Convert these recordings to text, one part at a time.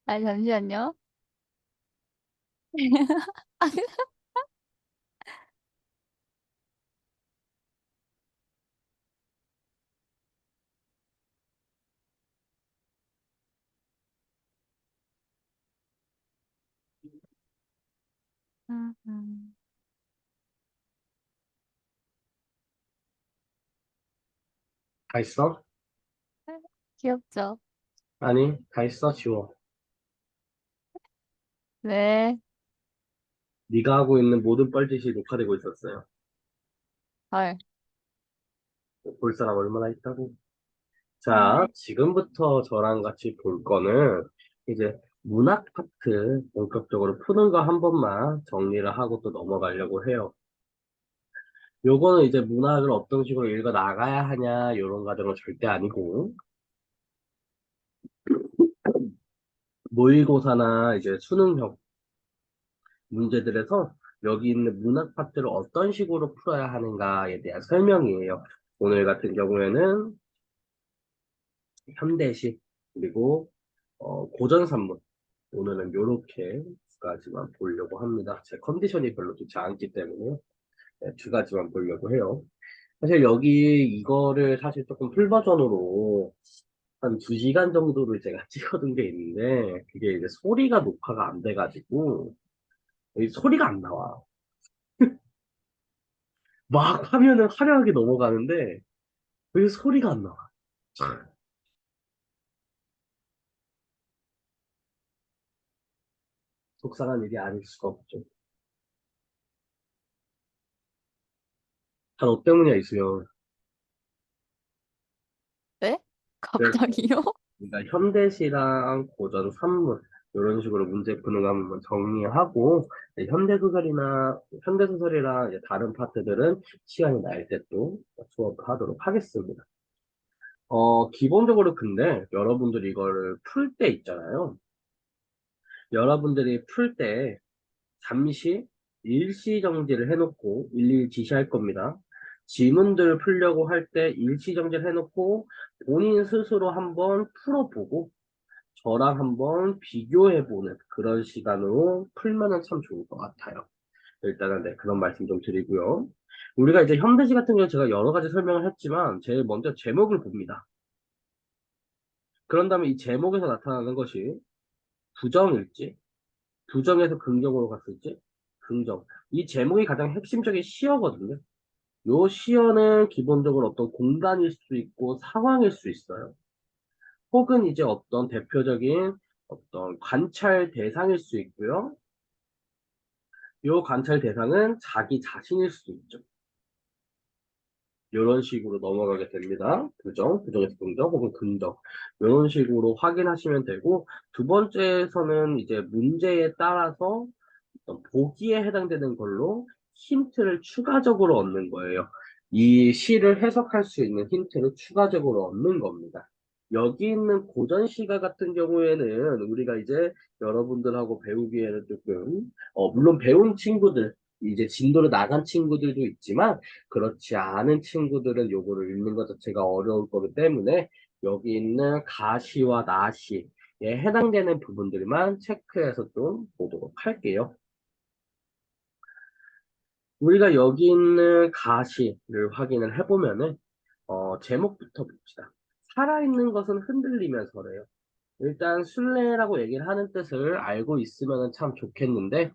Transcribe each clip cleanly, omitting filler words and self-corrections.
아, 잠시만요. 음, 음. 다 있어? 귀엽죠? 아니, 다 있어, 지워. 네. 네가 하고 있는 모든 뻘짓이 녹화되고 있었어요. 헐. 볼 사람 얼마나 있다고. 자, 네. 지금부터 저랑 같이 볼 거는 이제 문학 파트 본격적으로 푸는 거 한 번만 정리를 하고 또 넘어가려고 해요. 요거는 이제 문학을 어떤 식으로 읽어 나가야 하냐, 이런 과정은 절대 아니고, 모의고사나 이제 수능형 문제들에서 여기 있는 문학 파트를 어떤 식으로 풀어야 하는가에 대한 설명이에요. 오늘 같은 경우에는 현대시, 그리고 고전산문. 오늘은 요렇게 두 가지만 보려고 합니다. 제 컨디션이 별로 좋지 않기 때문에 네, 두 가지만 보려고 해요. 사실 여기 이거를 사실 조금 풀 버전으로 한 2시간 정도를 제가 찍어둔 게 있는데 그게 이제 소리가 녹화가 안 돼가지고 이 소리가 안 나와. 막 화면은 화려하게 넘어가는데 왜 소리가 안 나와? 참, 속상한 일이 아닐 수가 없죠. 다 너 때문이야, 있으면. 네? 그래서 갑자기요? 그러니까 현대시랑 고전 산문 이런 식으로 문제 푸는 거 한번 정리하고 이제 현대소설이랑 이제 다른 파트들은 시간이 날 때 또 수업하도록 하겠습니다. 기본적으로 근데 여러분들이 이거를 풀 때 있잖아요. 여러분들이 풀 때 잠시 일시 정지를 해놓고 일일이 지시할 겁니다. 지문들 풀려고 할 때 일시 정지를 해놓고 본인 스스로 한번 풀어보고 저랑 한번 비교해보는 그런 시간으로 풀면은 참 좋을 것 같아요. 일단은 네, 그런 말씀 좀 드리고요. 우리가 이제 현대시 같은 경우 제가 여러 가지 설명을 했지만 제일 먼저 제목을 봅니다. 그런 다음에 이 제목에서 나타나는 것이 부정일지, 부정에서 긍정으로 갔을지, 긍정. 이 제목이 가장 핵심적인 시어거든요. 요 시어는 기본적으로 어떤 공간일 수 있고 상황일 수 있어요. 혹은 이제 어떤 대표적인 어떤 관찰 대상일 수 있고요. 요 관찰 대상은 자기 자신일 수도 있죠. 이런 식으로 넘어가게 됩니다. 부정, 부정에서 긍정, 혹은 긍정. 이런 식으로 확인하시면 되고, 두 번째에서는 이제 문제에 따라서 어떤 보기에 해당되는 걸로 힌트를 추가적으로 얻는 거예요. 이 시를 해석할 수 있는 힌트를 추가적으로 얻는 겁니다. 여기 있는 고전 시가 같은 경우에는 우리가 이제 여러분들하고 배우기에는 조금, 물론 배운 친구들, 이제 진도로 나간 친구들도 있지만, 그렇지 않은 친구들은 요거를 읽는 것 자체가 어려울 거기 때문에, 여기 있는 가시와 나시에 해당되는 부분들만 체크해서 좀 보도록 할게요. 우리가 여기 있는 가시를 확인을 해보면은, 제목부터 봅시다. 살아있는 것은 흔들리면서래요. 일단, 순례라고 얘기를 하는 뜻을 알고 있으면 참 좋겠는데,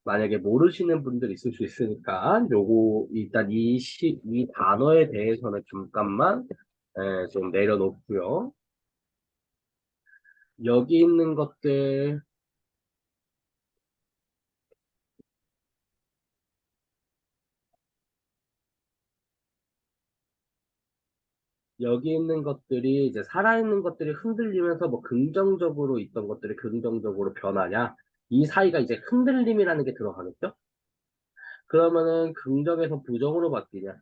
만약에 모르시는 분들 있을 수 있으니까, 요거, 일단 이 단어에 대해서는 잠깐만, 좀 내려놓고요. 여기 있는 것들, 여기 있는 것들이 이제 살아있는 것들이 흔들리면서 뭐 긍정적으로 있던 것들이 긍정적으로 변하냐? 이 사이가 이제 흔들림이라는 게 들어가겠죠? 그러면은 긍정에서 부정으로 바뀌냐?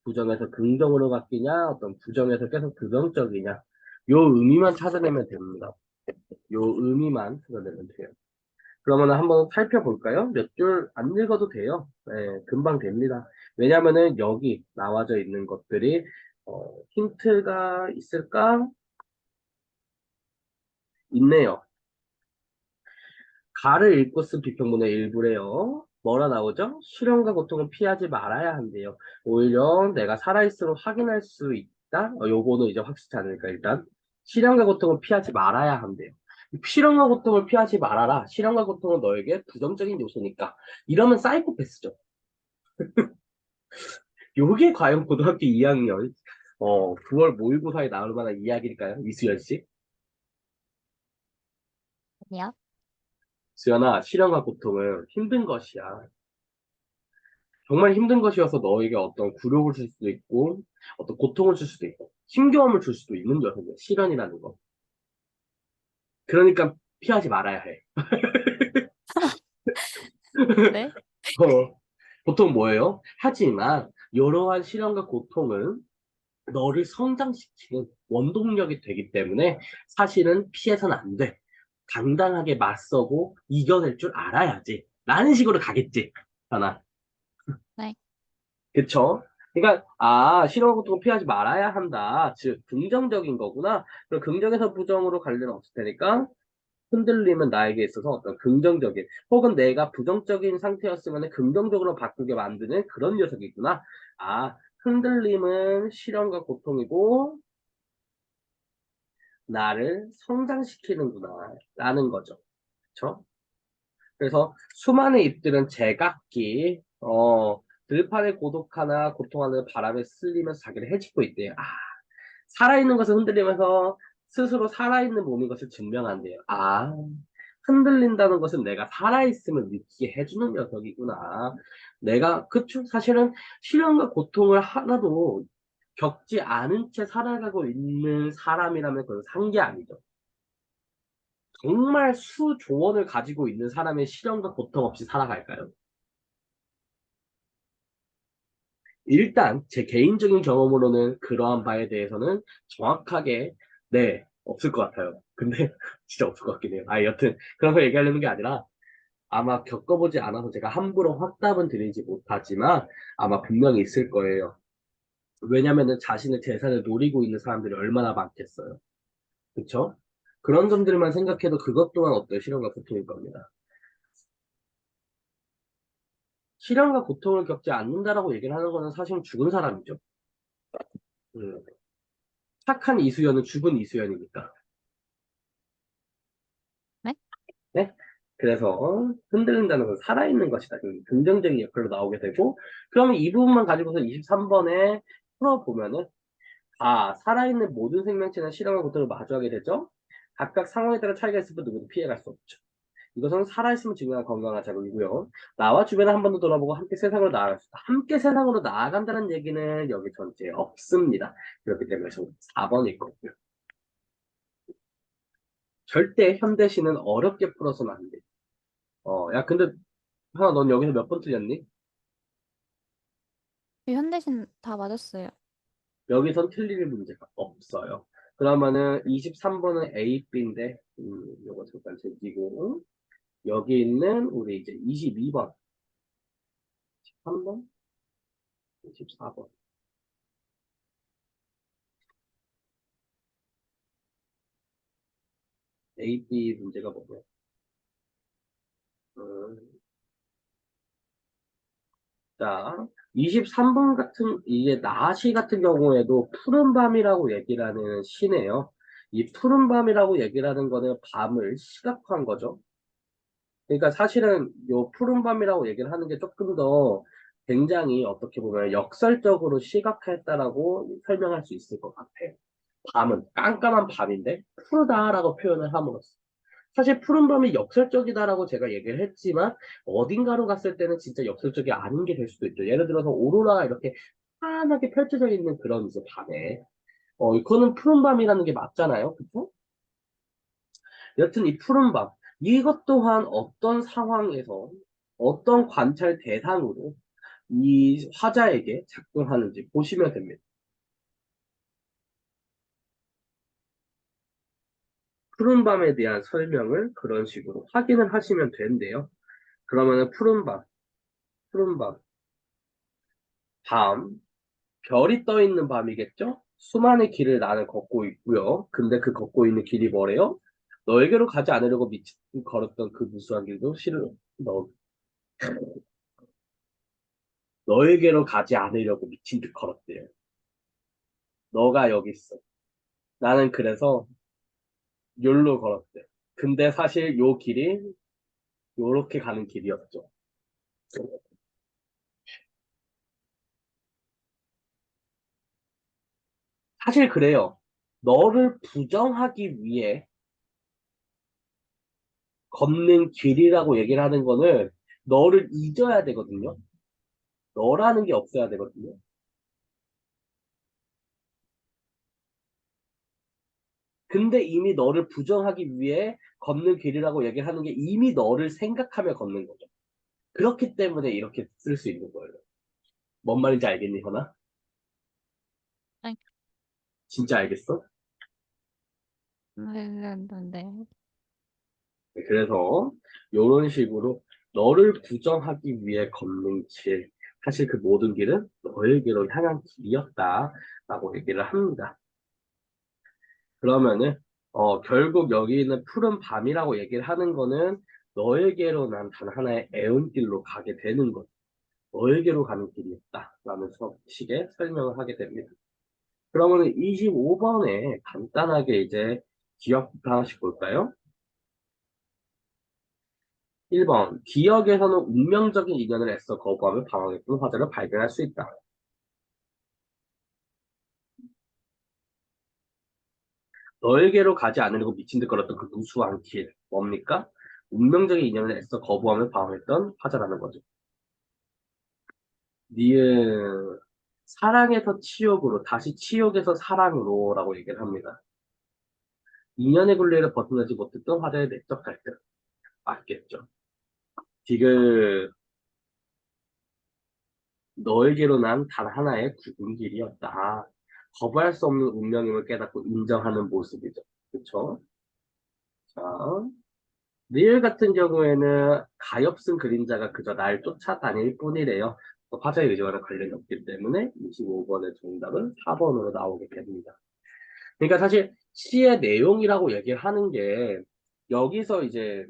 부정에서 긍정으로 바뀌냐? 어떤 부정에서 계속 부정적이냐? 요 의미만 찾아내면 됩니다. 요 의미만 찾아내면 돼요. 그러면 한번 살펴볼까요? 몇 줄 안 읽어도 돼요. 네, 금방 됩니다. 왜냐면은 여기 나와져 있는 것들이 힌트가 있을까? 있네요. 가를 읽고 쓴 비평문의 일부래요. 뭐라 나오죠? 시련과 고통은 피하지 말아야 한대요. 오히려 내가 살아있음을 확인할 수 있다? 요거는 이제 확실치 않으니까 일단. 시련과 고통은 피하지 말아야 한대요. 시련과 고통을 피하지 말아라. 시련과 고통은 너에게 부정적인 요소니까. 이러면 사이코패스죠. 요게 과연 고등학교 2학년, 9월 모의고사에 나올 만한 이야기일까요? 이수연 씨? 아니야? 수연아, 시련과 고통은 힘든 것이야. 정말 힘든 것이어서 너에게 어떤 굴욕을 줄 수도 있고, 어떤 고통을 줄 수도 있고, 힘겨움을 줄 수도 있는 거거든요. 시련이라는 거. 그러니까 피하지 말아야 해. 그래? 어, 보통 뭐예요? 하지만, 이러한 시련과 고통은 너를 성장시키는 원동력이 되기 때문에 사실은 피해서는 안 돼. 당당하게 맞서고 이겨낼 줄 알아야지. 라는 식으로 가겠지. 하나. 네. 그쵸? 그러니까 싫어하는 고통을 피하지 말아야 한다. 즉 긍정적인 거구나. 그럼 긍정에서 부정으로 갈 일은 없을 테니까 흔들림은 나에게 있어서 어떤 긍정적인 혹은 내가 부정적인 상태였으면 긍정적으로 바꾸게 만드는 그런 녀석이구나. 아, 흔들림은 시련과 고통이고 나를 성장시키는구나 라는 거죠. 그쵸? 그래서 수많은 잎들은 제각기 들판의 고독하나 고통하는 바람에 쓸리면서 자기를 해치고 있대요. 살아있는 것을 흔들리면서 스스로 살아있는 몸인 것을 증명한대요. 흔들린다는 것은 내가 살아있음을 느끼게 해주는 녀석이구나. 내가 그쵸? 사실은 시련과 고통을 하나도 겪지 않은 채 살아가고 있는 사람이라면 그건 산 게 아니죠. 정말 수조원을 가지고 있는 사람의 시련과 고통 없이 살아갈까요? 일단 제 개인적인 경험으로는 그러한 바에 대해서는 정확하게 네, 없을 것 같아요. 근데 진짜 없을 것 같긴 해요. 여튼 그런 거 얘기하려는 게 아니라 아마 겪어보지 않아서 제가 함부로 확답은 드리지 못하지만 아마 분명히 있을 거예요. 왜냐면은 자신의 재산을 노리고 있는 사람들이 얼마나 많겠어요. 그쵸? 그런 점들만 생각해도 그것 또한 어떤 시련과 고통일 겁니다. 시련과 고통을 겪지 않는다라고 얘기를 하는 거는 사실 죽은 사람이죠. 음. 착한 이수연은 죽은 이수연이니까. 네? 네? 그래서 흔들린다는 건 살아있는 것이다. 긍정적인 역할로 나오게 되고, 그러면 이 부분만 가지고서 23번에 풀어보면은, 살아있는 모든 생명체는 실험과 고통을 마주하게 되죠. 각각 상황에 따라 차이가 있을 뿐 누구도 피해갈 수 없죠. 이것은 살아있으면 증명한 건강한 자극이고요. 나와 주변을 한 번 더 돌아보고 함께 세상으로 나아갈 수 있다. 함께 세상으로 나아간다는 얘기는 여기 전제에 없습니다. 그렇기 때문에 저 4번일 거고요. 절대 현대시는 어렵게 풀어서는 안 돼. 야, 근데, 하나, 넌 여기서 몇 번 틀렸니? 현대신 다 맞았어요. 여기선 틀릴 문제가 없어요. 그러면은 23번은 A, B인데, 요거 잠깐 제기고, 여기 있는 우리 이제 22번, 3번, 24번. A, B 문제가 뭐냐? 음, 자, 23번 같은, 이게 나시 같은 경우에도 푸른 밤이라고 얘기를 하는 시네요. 이 푸른 밤이라고 얘기를 하는 거는 밤을 시각화한 거죠. 그러니까 사실은 요 푸른밤이라고 얘기를 하는 게 조금 더 굉장히 어떻게 보면 역설적으로 시각화했다라고 설명할 수 있을 것 같아요. 밤은 깜깜한 밤인데 푸르다라고 표현을 함으로써 사실 푸른밤이 역설적이다라고 제가 얘기를 했지만 어딘가로 갔을 때는 진짜 역설적이 아닌 게 될 수도 있죠. 예를 들어서 오로라가 이렇게 환하게 펼쳐져 있는 그런 이제 밤에 그거는 푸른밤이라는 게 맞잖아요. 그쵸? 여튼 이 푸른밤, 이것 또한 어떤 상황에서 어떤 관찰 대상으로 이 화자에게 작동하는지 보시면 됩니다. 푸른밤에 대한 설명을 그런 식으로 확인을 하시면 되는데요. 그러면은 푸른밤, 밤, 별이 떠 있는 밤이겠죠? 수많은 길을 나는 걷고 있고요. 근데 그 걷고 있는 길이 뭐래요? 너에게로 가지 않으려고 미친 걸었던 그 무수한 길도 싫어. 너에게로 가지 않으려고 미친 듯 걸었대요. 너가 여기 있어. 나는 그래서 요로 걸었대. 근데 사실 요 길이 요렇게 가는 길이었죠. 사실 그래요. 너를 부정하기 위해 걷는 길이라고 얘기를 하는 거는 너를 잊어야 되거든요. 너라는 게 없어야 되거든요. 근데 이미 너를 부정하기 위해 걷는 길이라고 얘기를 하는 게 이미 너를 생각하며 걷는 거죠. 그렇기 때문에 이렇게 쓸 수 있는 거예요. 뭔 말인지 알겠니, 현아? 네. 진짜 알겠어? 네. 네, 그래서 이런 식으로 너를 부정하기 위해 걷는 길, 사실 그 모든 길은 너에게로 향한 길이었다라고 얘기를 합니다. 그러면은 결국 여기 있는 푸른 밤이라고 얘기를 하는 거는 너에게로 난 단 하나의 애운길로 가게 되는 거죠. 너에게로 가는 길이었다라는 식의 설명을 하게 됩니다. 그러면은 25번에 간단하게 이제 기억부터 하나씩 볼까요? 1번, 기억에서는 운명적인 인연을 애써 거부하며 방황했던 화자를 발견할 수 있다. 너에게로 가지 않으려고 미친 듯 걸었던 그 무수한 길, 뭡니까? 운명적인 인연을 애써 거부하며 방황했던 화자라는 거죠. 니은, 사랑에서 치욕으로, 다시 치욕에서 사랑으로 라고 얘기를 합니다. 인연의 굴레를 벗어나지 못했던 화자의 내적 갈등. 맞겠죠. 지금, 너에게로 난 단 하나의 굳은 길이었다. 거부할 수 없는 운명임을 깨닫고 인정하는 모습이죠. 그쵸? 자, 리을 같은 경우에는 가엾은 그림자가 그저 날 쫓아다닐 뿐이래요. 화자의 의지와는 관련이 없기 때문에 25번의 정답은 4번으로 나오게 됩니다. 그러니까 사실 시의 내용이라고 얘기를 하는 게 여기서 이제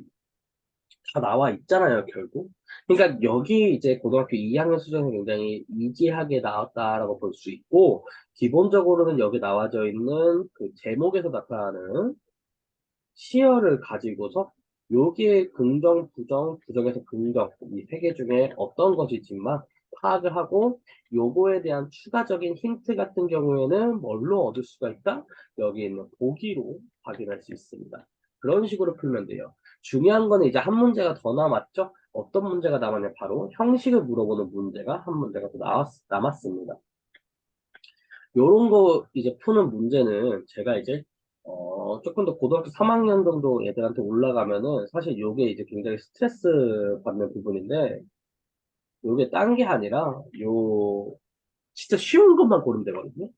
다 나와 있잖아요, 결국. 그러니까 여기 이제 고등학교 2학년 수준은 굉장히 이지하게 나왔다라고 볼 수 있고, 기본적으로는 여기 나와져 있는 그 제목에서 나타나는 시어를 가지고서 여기에 긍정, 부정, 부정에서 긍정 이 세 개 중에 어떤 것이지만 파악을 하고 요거에 대한 추가적인 힌트 같은 경우에는 뭘로 얻을 수가 있다? 여기 있는 보기로 확인할 수 있습니다. 그런 식으로 풀면 돼요. 중요한 거는 이제 한 문제가 더 남았죠? 어떤 문제가 남았냐? 바로 형식을 물어보는 문제가 한 문제가 더 남았습니다. 요런 거 이제 푸는 문제는 제가 이제 조금 더 고등학교 3학년 정도 애들한테 올라가면은 사실 요게 이제 굉장히 스트레스 받는 부분인데 요게 딴 게 아니라 요 진짜 쉬운 것만 고르면 되거든요.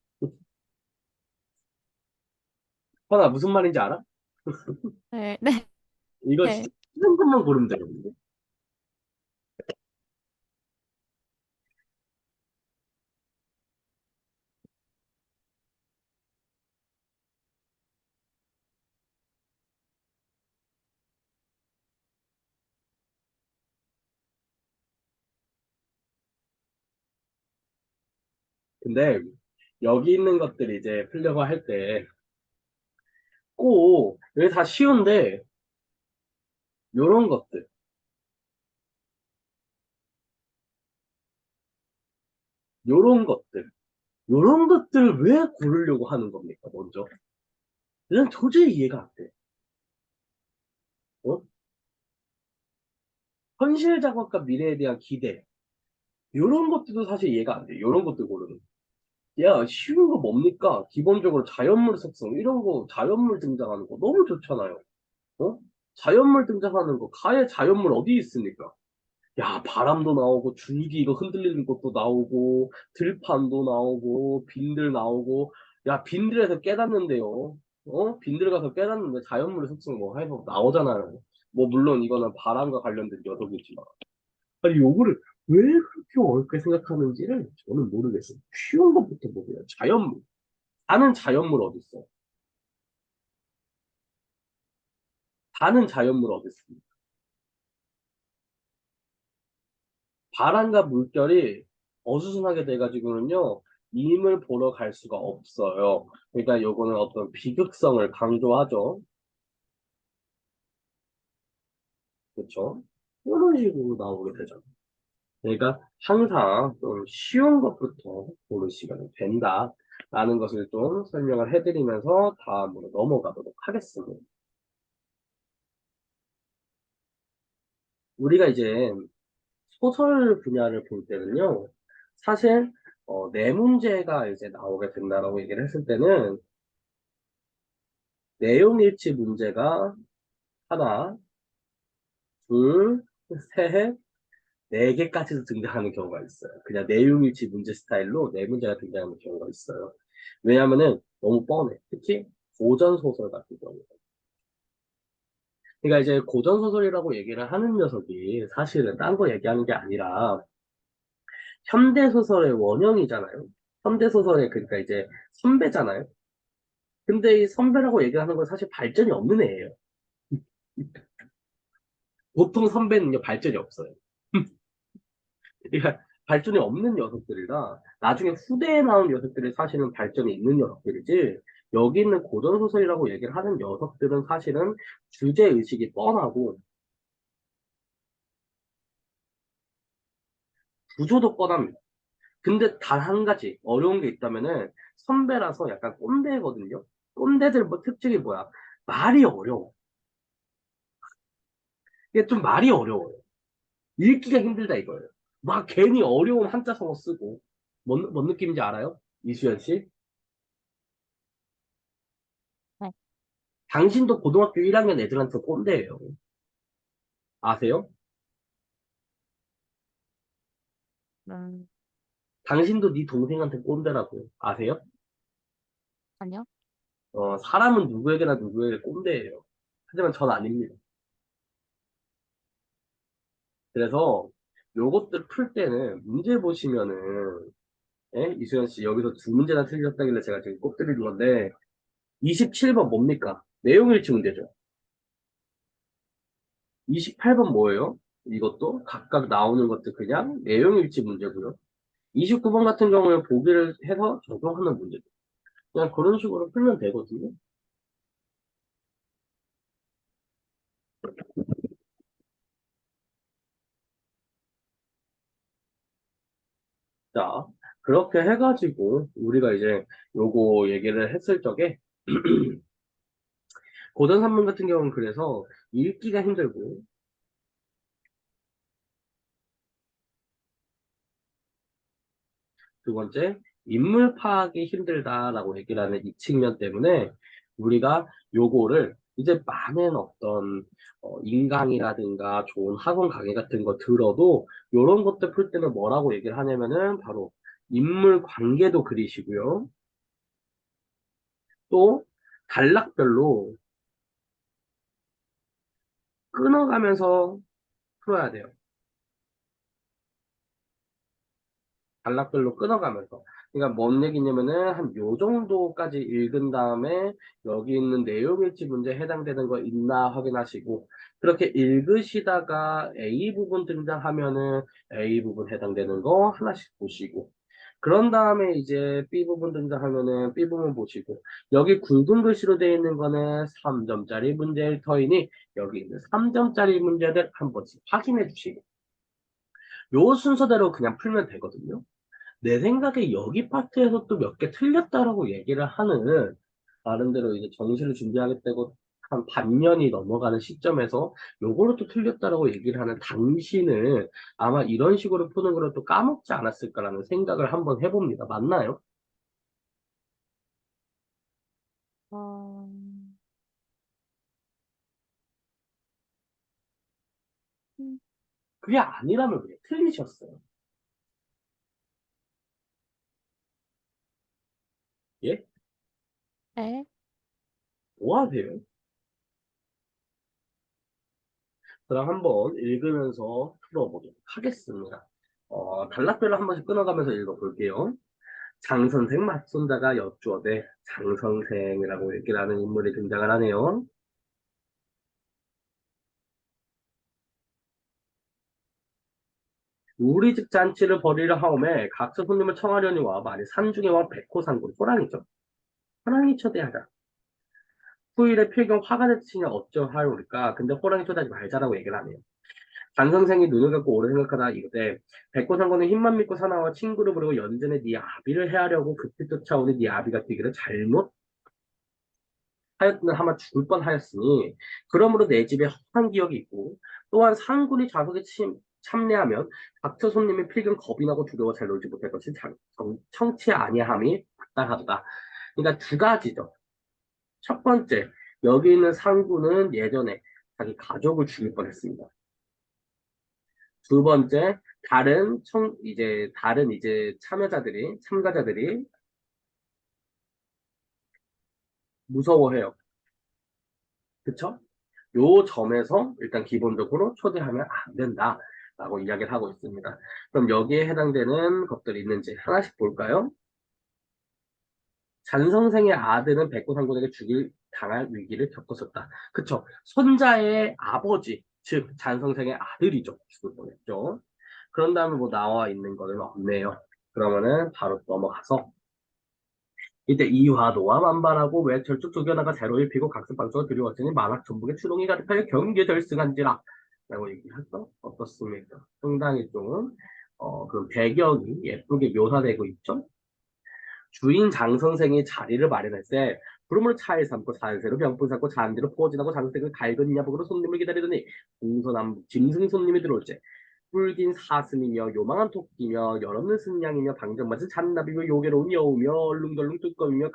하나 무슨 말인지 알아? 네. 네. 이거 네. 진짜 쉬운 것만 고르면 되거든요. 근데 여기 있는 것들이 이제 풀려고 할 때 꼭 여기 다 쉬운데 요런 것들 요런 것들을 왜 고르려고 하는 겁니까 먼저? 난 도저히 이해가 안 돼. 어? 현실 작업과 미래에 대한 기대. 이런 것들도 사실 이해가 안 돼. 이런 것들 고르는. 야, 쉬운 거 뭡니까? 기본적으로 자연물 속성, 이런 거, 자연물 등장하는 거 너무 좋잖아요. 어? 자연물 등장하는 거, 가에 자연물 어디 있습니까? 야, 바람도 나오고, 줄기 이거 흔들리는 것도 나오고, 들판도 나오고, 빈들 나오고, 야, 빈들에서 깨닫는데요. 빈들 가서 깨닫는데 자연물의 속성 뭐 해서 나오잖아요. 뭐, 물론 이거는 바람과 관련된 녀석이지만. 아니, 요거를 왜 그렇게 어렵게 생각하는지를 저는 모르겠어요. 쉬운 것부터 보세요. 자연물. 나는 자연물 어딨어? 다는 자연물 어디 있습니까? 바람과 물결이 어수선하게 돼가지고는요, 임을 보러 갈 수가 없어요. 그러니까 요거는 어떤 비극성을 강조하죠. 그렇죠? 이런 식으로 나오게 되죠. 그러니까 항상 좀 쉬운 것부터 고르시면 된다라는 것을 좀 설명을 해드리면서 다음으로 넘어가도록 하겠습니다. 우리가 이제 소설 분야를 볼 때는요, 사실 네 문제가 이제 나오게 된다라고 얘기를 했을 때는 내용일치 문제가 하나, 둘, 셋, 네 개까지도 등장하는 경우가 있어요. 그냥 내용일치 문제 스타일로 네 문제가 등장하는 경우가 있어요. 왜냐하면은 너무 뻔해. 특히 고전소설 같은 경우. 그러니까 이제 고전소설이라고 얘기를 하는 녀석이 사실은 딴 거 얘기하는 게 아니라 현대소설의 원형이잖아요. 현대소설의 그러니까 이제 선배잖아요. 근데 이 선배라고 얘기하는 건 사실 발전이 없는 애예요. 보통 선배는요, 발전이 없어요. 그러니까 발전이 없는 녀석들이라 나중에 후대에 나온 녀석들이 사실은 발전이 있는 녀석들이지 여기 있는 고전소설이라고 얘기를 하는 녀석들은 사실은 주제의식이 뻔하고 구조도 뻔합니다. 근데 단 한 가지 어려운 게 있다면은 선배라서 약간 꼰대거든요. 꼰대들 뭐 특징이 뭐야? 말이 어려워. 이게 좀 말이 어려워요. 읽기가 힘들다 이거예요. 막 괜히 어려운 한자성어 쓰고 뭔 느낌인지 알아요? 이수연 씨? 네. 당신도 고등학교 1학년 애들한테 꼰대예요. 아세요? 음, 당신도 네 동생한테 꼰대라고 아세요? 아니요. 사람은 누구에게나 누구에게 꼰대예요. 하지만 전 아닙니다. 그래서 요것들 풀 때는 문제 보시면은 예? 이수연 씨 여기서 두 문제나 틀렸다길래 제가 지금 꼭 드리는 건데 27번 뭡니까? 내용일치 문제죠. 28번 뭐예요? 이것도 각각 나오는 것도 그냥 내용일치 문제고요. 29번 같은 경우에 보기를 해서 적용하는 문제죠. 그냥 그런 식으로 풀면 되거든요. 자, 그렇게 해가지고 우리가 이제 요거 얘기를 했을 적에 고전 산문 같은 경우는 그래서 읽기가 힘들고 두 번째 인물 파악이 힘들다라고 얘기를 하는 이 측면 때문에 우리가 요거를 이제 많은 어떤 인강이라든가 좋은 학원 강의 같은 거 들어도 요런 것들 풀 때는 뭐라고 얘기를 하냐면은 바로 인물 관계도 그리시고요. 또 단락별로 끊어가면서 풀어야 돼요. 단락별로 끊어가면서. 그러니까 뭔 얘기냐면은 한 요 정도까지 읽은 다음에 여기 있는 내용일지 문제에 해당되는 거 있나 확인하시고 그렇게 읽으시다가 A 부분 등장하면은 A 부분 해당되는 거 하나씩 보시고 그런 다음에 이제 B 부분 등장하면은 B 부분 보시고 여기 굵은 글씨로 되어 있는 거는 3점짜리 문제일 터이니 여기 있는 3점짜리 문제들 한 번씩 확인해 주시고 요 순서대로 그냥 풀면 되거든요. 내 생각에 여기 파트에서 또 몇 개 틀렸다라고 얘기를 하는 나름대로 이제 정시를 준비하겠다고 한 반년이 넘어가는 시점에서 요거를 또 틀렸다라고 얘기를 하는 당신은 아마 이런 식으로 푸는 걸 또 까먹지 않았을까라는 생각을 한번 해봅니다. 맞나요? 어, 음, 그게 아니라면 그래. 틀리셨어요. 예? 네. 뭐 하세요? 그럼 한번 읽으면서 풀어보도록 하겠습니다. 단락별로 한 번씩 끊어가면서 읽어볼게요. 장선생 맞손자가 여쭈어대 장선생이라고 얘기를 하는 인물이 등장을 하네요. 우리 집 잔치를 벌이려 하오매 각처 손님을 청하려니와 말이 산중에와 백호산골 호랑이죠. 호랑이 초대하자. 후일에 필경 화가 됐으냐 어쩌하오리까. 근데 호랑이 초대하지 말자라고 얘기를 하네요. 반 선생이 눈을 감고 오래 생각하다 이르되 백호상고는 힘만 믿고 사나와 친구를 부르고 연전에 네 아비를 해하려고 급히 쫓아오니 네 아비가 뛰기를 잘못 하였으면 아마 죽을 뻔하였으니 그러므로 내 집에 헛한 기억이 있고 또한 상군이 좌석에 참례하면 각처 손님이 필경 겁이 나고 두려워 잘 놀지 못할 것이 청치 아니함이 마땅하다. 그러니까 두 가지죠. 첫 번째, 여기 있는 상군은 예전에 자기 가족을 죽일 뻔했습니다. 두 번째, 다른 참가자들이 무서워해요. 그쵸? 요 점에서 일단 기본적으로 초대하면 안 된다라고 이야기를 하고 있습니다. 그럼 여기에 해당되는 것들이 있는지 하나씩 볼까요? 잔성생의 아들은 백호상군에게 죽일 당할 위기를 겪었었다. 그쵸? 손자의 아버지, 즉 잔성생의 아들이죠. 죽을 뻔했죠. 그런 다음에 뭐 나와 있는 거는 없네요. 그러면은 바로 넘어가서 이때 이화도와 만반하고 왜 절쭉 조견하가 제로일 피고 각습방수가 두려웠으니 만학 전북의 추동이 가득하여 경계절승한지라 라고 얘기했어. 어떻습니까? 상당히 좀 그런 배경이 예쁘게 묘사되고 있죠. 주인 장 선생이 자리를 마련할 때 구름으로 차에 삼고 산새로 병풍 삼고 잔디로 포진하고 장생을 갈건 야복으로 손님을 기다리더니 동서남북 짐승 손님이 들어올 때 붉긴 사슴이며 요망한 토끼며 열없는 승냥이며 방정맞은 잔나비며 요괴로운 여우며 얼룩덜룩 뚜껑이며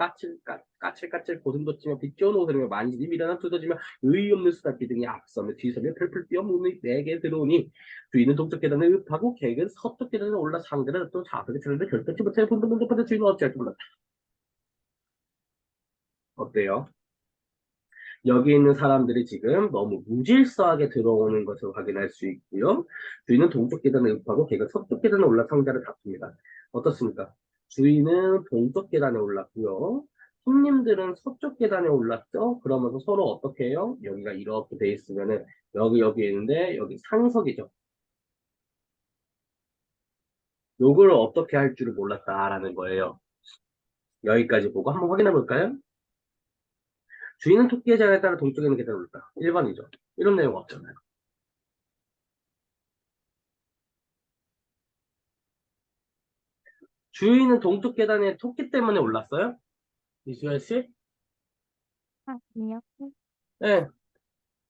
까칠까칠 고슴도치며 빛겨운 옷을 며 만지니 미련한 두더지며 의의 없는 수다비 등이 앞서며 뒤서며 펄펄 뛰어 문이 내게 들어오니 주인은 동쪽 계단에 읍하고 객은 서쪽 계단에 올라 상대를 또 좌석에 차는데 결단치 못해 분분분분분한 주인은 어찌할 줄 몰랐다. 어때요? 여기 있는 사람들이 지금 너무 무질서하게 들어오는 것을 확인할 수 있고요. 주인은 동쪽 계단에 읍하고 걔가 서쪽 계단에 올라 상자를 다툽니다. 어떻습니까? 주인은 동쪽 계단에 올랐고요. 손님들은 서쪽 계단에 올랐죠? 그러면서 서로 어떻게 해요? 여기가 이렇게 돼 있으면은 여기 있는데 여기 상석이죠. 요걸 어떻게 할 줄을 몰랐다라는 거예요. 여기까지 보고 한번 확인해 볼까요? 주인은 토끼의 자리에 따라 동쪽에 있는 계단에 올랐다. 1번이죠. 이런 내용 없잖아요. 주인은 동쪽 계단에 토끼 때문에 올랐어요? 이수연 씨? 아니요. 네.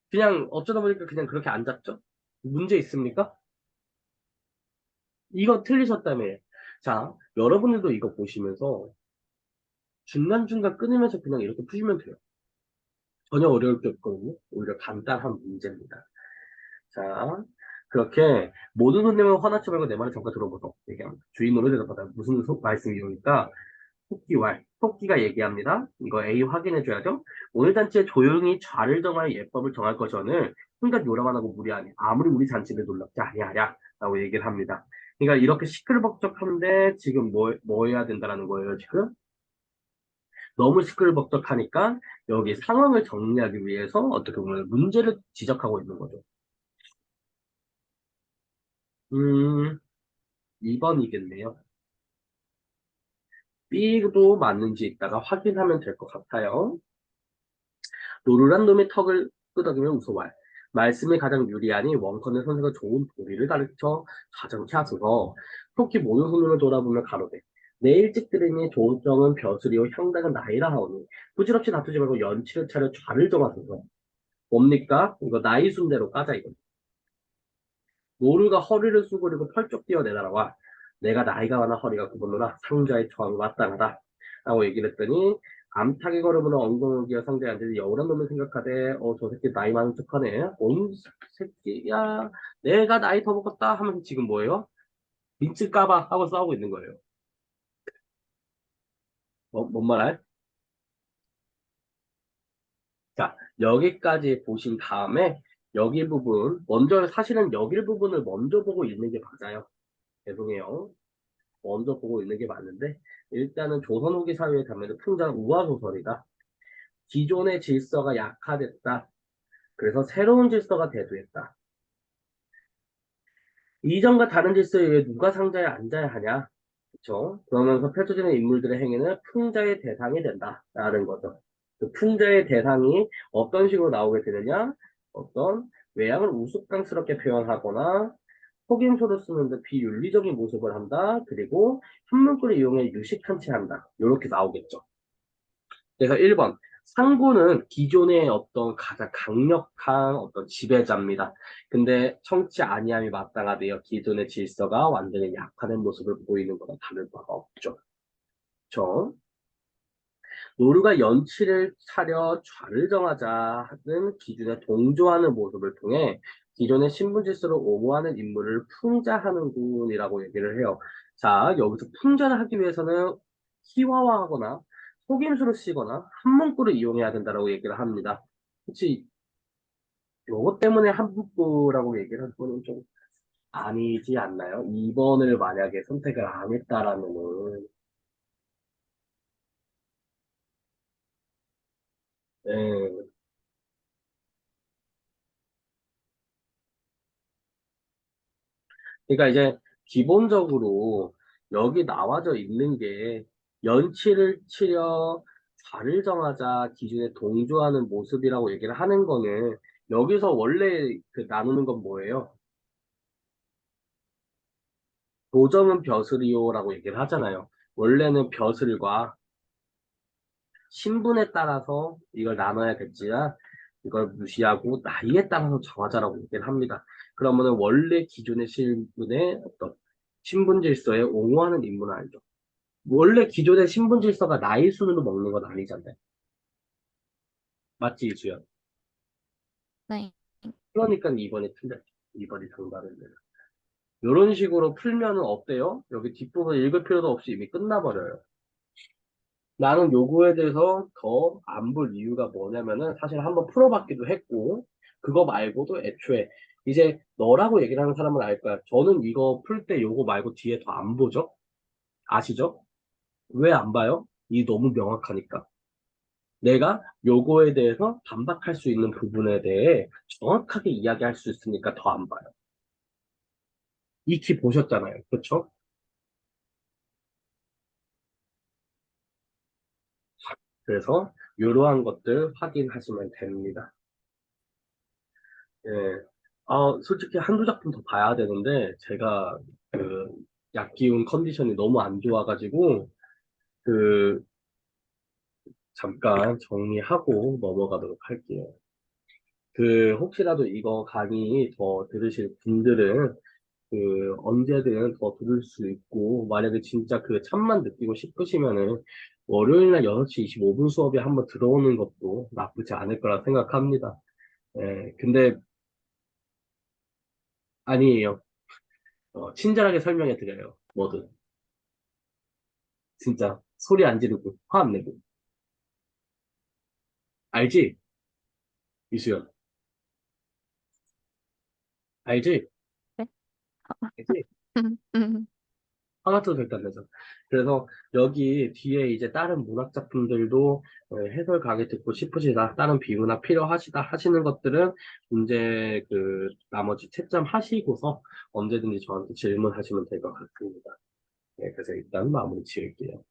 그냥 어쩌다 보니까 그냥 그렇게 앉았죠? 문제 있습니까? 이거 틀리셨다며. 자, 여러분들도 이거 보시면서 중간중간 끊으면서 그냥 이렇게 푸시면 돼요. 전혀 어려울 게 없거든요. 오히려 간단한 문제입니다. 자, 그렇게 모든 손님은 화나지 말고 내 말을 잠깐 들어보소. 얘기합니다. 주인으로 대답하다. 무슨 말씀이니까 토끼가 얘기합니다. 이거 A 확인해줘야죠. 오늘 잔치에 조용히 좌를 정하여 예법을 정할 것이오늘 혼자 요람만 하고 무리하니 아무리 우리 잔치를 놀랍지 아니하랴 라고 얘기를 합니다. 그러니까 이렇게 시끌벅적한데 지금 뭐 해야 된다라는 거예요, 지금? 너무 시끌벅적하니까 여기 상황을 정리하기 위해서 어떻게 보면 문제를 지적하고 있는 거죠. 2번이겠네요. B도 맞는지 이따가 확인하면 될 것 같아요. 노루란 놈의 턱을 끄덕이며 웃어와요. 말씀이 가장 유리하니 원컨의 선생가 좋은 도리를 가르쳐 가정케 하소서. 토끼 모든 손님을 돌아보며 가로되 내 일찍 들으니 조정은 벼슬이요 향당은 나이라 하오니 부질없이 다투지 말고 연치를 차려 좌를 정하소서. 뭡니까? 이거 나이 순대로 까자 이거. 노루가 허리를 수그리고 펄쩍 뛰어 내달아와 내가 나이가 많아 허리가 굽었노라 상자의 처함이 마땅하다 라고 얘기를 했더니 암탉의 걸음으로 엉덩이를 기어 상자에 앉으니 여우란 놈을 생각하되 저 새끼 나이 많은 척하네 뭔 새끼야 내가 나이 더 먹었다 하면서 지금 뭐예요? 민증 까봐 하고 싸우고 있는 거예요. 뭔 말할? 자 여기까지 보신 다음에 여기 부분 먼저 사실은 여기 부분을 먼저 보고 읽는 게 맞아요. 죄송해요. 먼저 보고 있는 게 맞는데 일단은 조선 후기 사회에 가면 풍자는 우화 소설이다. 기존의 질서가 약화됐다. 그래서 새로운 질서가 대두했다. 이전과 다른 질서에 의해 누가 상자에 앉아야 하냐? 그쵸? 그러면서 펼쳐지는 인물들의 행위는 풍자의 대상이 된다라는 거죠. 그 풍자의 대상이 어떤 식으로 나오게 되느냐? 어떤 외양을 우스꽝스럽게 표현하거나 속임수를 쓰는 데 비윤리적인 모습을 한다. 그리고 한문구를 이용해 유식한 채 한다. 이렇게 나오겠죠. 그래서 1번. 상부는 기존의 어떤 가장 강력한 어떤 지배자입니다. 근데 청치 아니함이 마땅하되어 기존의 질서가 완전히 약화된 모습을 보이는 거나 다를 바가 없죠. 저 노루가 연치를 차려 좌를 정하자는 기준에 동조하는 모습을 통해 기존의 신분 질서를 옹호하는 인물을 풍자하는군이라고 얘기를 해요. 자, 여기서 풍자를 하기 위해서는 희화화하거나 속임수를 쓰거나 한문구를 이용해야 된다고 얘기를 합니다. 혹시 요것 때문에 한문구라고 얘기를 한 거는 좀 아니지 않나요? 2번을 만약에 선택을 안 했다라면은 예, 그러니까 이제 기본적으로 여기 나와져 있는 게 연치를 치려 좌를 정하자 기준에 동조하는 모습이라고 얘기를 하는 거는 여기서 원래 그 나누는 건 뭐예요? 도정은 벼슬이요라고 얘기를 하잖아요. 원래는 벼슬과 신분에 따라서 이걸 나눠야겠지만 이걸 무시하고 나이에 따라서 정하자라고 얘기를 합니다. 그러면은 원래 기존의 신분의 어떤 신분 질서에 옹호하는 인물은 아니죠. 원래 기존의 신분 질서가 나이 순으로 먹는 건 아니잖아요. 맞지, 이수연? 네. 그러니까 2번이 틀렸죠. 2번이 정답인데. 이런 식으로 풀면은 어때요? 여기 뒷부분 읽을 필요도 없이 이미 끝나버려요. 나는 요거에 대해서 더 안 볼 이유가 뭐냐면은 사실 한번 풀어봤기도 했고 그거 말고도 애초에 이제 너라고 얘기를 하는 사람은 알 거야. 저는 이거 풀 때 요거 말고 뒤에 더 안 보죠? 아시죠? 왜 안 봐요? 이 너무 명확하니까. 내가 요거에 대해서 반박할 수 있는 부분에 대해 정확하게 이야기할 수 있으니까 더 안 봐요. 익히 보셨잖아요. 그렇죠? 그래서 이러한 것들 확인하시면 됩니다. 예. 솔직히 한두 작품 더 봐야 되는데 제가 그 약기운 컨디션이 너무 안 좋아가지고 그 잠깐 정리하고 넘어가도록 할게요. 그 혹시라도 이거 강의 더 들으실 분들은 그 언제든 더 들을 수 있고 만약에 진짜 그 참만 느끼고 싶으시면은 월요일 날 6시 25분 수업에 한번 들어오는 것도 나쁘지 않을 거라 생각합니다. 예, 근데 아니에요. 친절하게 설명해 드려요. 뭐든. 진짜 소리 안 지르고 화 안 내고. 알지? 이수연. 알지? 네. 알지? 음, 음. 하나도 절대 안 내죠. 그래서 여기 뒤에 이제 다른 문학 작품들도 해설 강의 듣고 싶으시다, 다른 비문학 필요하시다 하시는 것들은 이제 그 나머지 채점 하시고서 언제든지 저한테 질문하시면 될 것 같습니다. 네, 그래서 일단 마무리 지을게요.